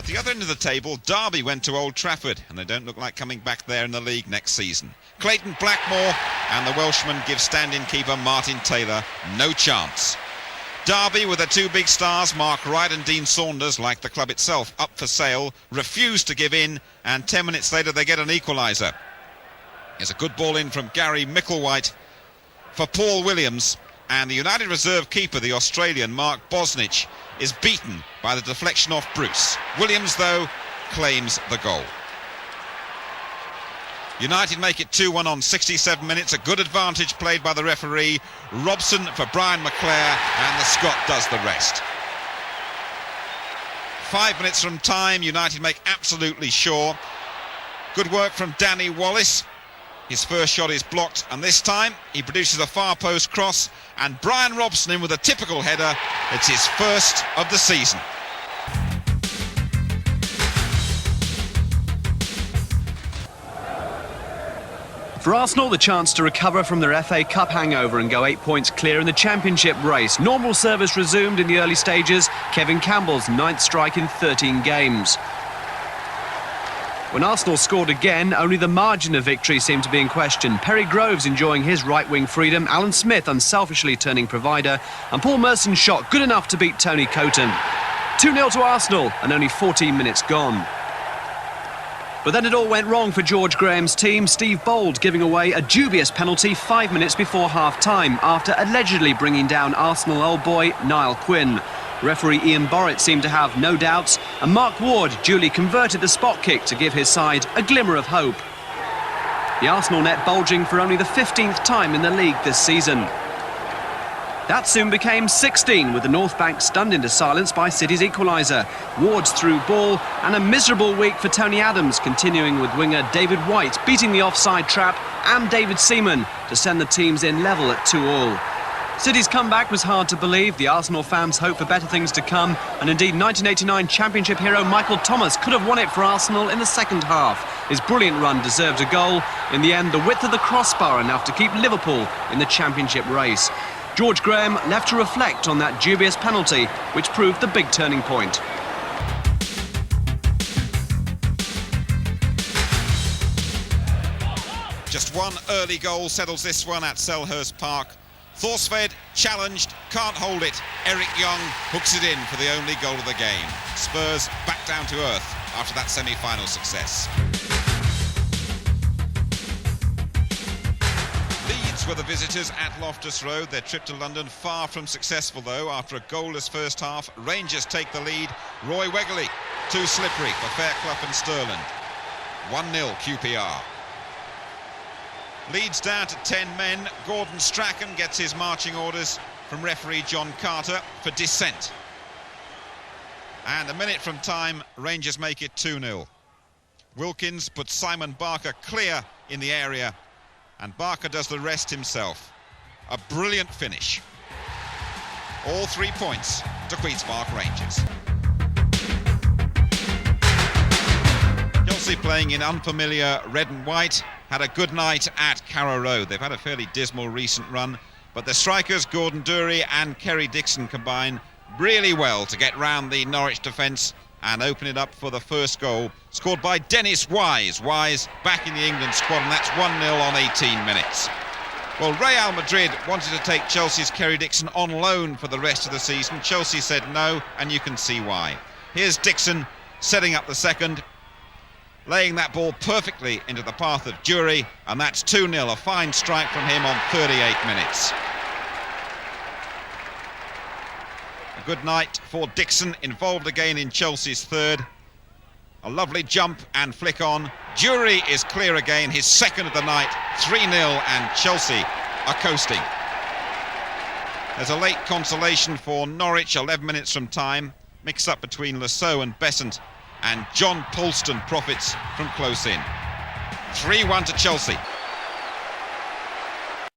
the other end of the table, Derby went to Old Trafford, and they don't look like coming back there in the league next season. Clayton Blackmore and the Welshman give stand-in keeper Martin Taylor no chance. Derby, with their two big stars, Mark Wright and Dean Saunders, like the club itself, up for sale, refuse to give in, and 10 minutes later they get an equaliser. There's a good ball in from Gary Micklewhite for Paul Williams, and the United reserve keeper, the Australian Mark Bosnich, is beaten by the deflection off Bruce. Williams, though, claims the goal. United make it 2-1 on 67 minutes. A good advantage played by the referee. Robson for Brian McClare, and the Scot does the rest. 5 minutes from time, United make absolutely sure. Good work from Danny Wallace. His first shot is blocked, and this time he produces a far post cross, and Brian Robson in with a typical header. It's his first of the season. For Arsenal, the chance to recover from their FA Cup hangover and go 8 points clear in the Championship race. Normal service resumed in the early stages. Kevin Campbell's 9th strike in 13 games. When Arsenal scored again, only the margin of victory seemed to be in question. Perry Groves enjoying his right-wing freedom, Alan Smith unselfishly turning provider, and Paul Merson's shot good enough to beat Tony Coton. 2-0 to Arsenal, and only 14 minutes gone. But then it all went wrong for George Graham's team, Steve Bold giving away a dubious penalty 5 minutes before half-time after allegedly bringing down Arsenal old boy Niall Quinn. Referee Ian Borrett seemed to have no doubts, and Mark Ward duly converted the spot kick to give his side a glimmer of hope. The Arsenal net bulging for only the 15th time in the league this season. That soon became 16, with the North Bank stunned into silence by City's equaliser. Ward's through ball, and a miserable week for Tony Adams, continuing with winger David White beating the offside trap and David Seaman to send the teams in level at 2-2. City's comeback was hard to believe. The Arsenal fans hope for better things to come, and indeed 1989 Championship hero Michael Thomas could have won it for Arsenal in the second half. His brilliant run deserved a goal. In the end, the width of the crossbar enough to keep Liverpool in the Championship race. George Graham left to reflect on that dubious penalty, which proved the big turning point. Just one early goal settles this one at Selhurst Park. Thorsved challenged, can't hold it. Eric Young hooks it in for the only goal of the game. Spurs back down to earth after that semi-final success. Leeds were the visitors at Loftus Road. Their trip to London far from successful, though. After a goalless first half, Rangers take the lead. Roy Wegerle, too slippery for Fairclough and Sterland. 1-0 QPR. Leeds down to 10 men. Gordon Strachan gets his marching orders from referee John Carter for dissent. And a minute from time, Rangers make it 2-0. Wilkins puts Simon Barker clear in the area, and Barker does the rest himself. A brilliant finish. All 3 points to Queen's Park Rangers. Chelsea playing in unfamiliar red and white had a good night at Carrow Road. They've had a fairly dismal recent run, but the strikers Gordon Durie and Kerry Dixon combine really well to get round the Norwich defence and open it up for the first goal, scored by Dennis Wise. Wise back in the England squad, and that's 1-0 on 18 minutes. Well, Real Madrid wanted to take Chelsea's Kerry Dixon on loan for the rest of the season. Chelsea said no, and you can see why. Here's Dixon setting up the second, laying that ball perfectly into the path of Durie, and that's 2-0, a fine strike from him on 38 minutes. A good night for Dixon, involved again in Chelsea's third. A lovely jump and flick on. Durie is clear again, his second of the night, 3-0, and Chelsea are coasting. There's a late consolation for Norwich, 11 minutes from time. Mix up between Lasso and Besant, and John Polston profits from close in. 3-1 to Chelsea.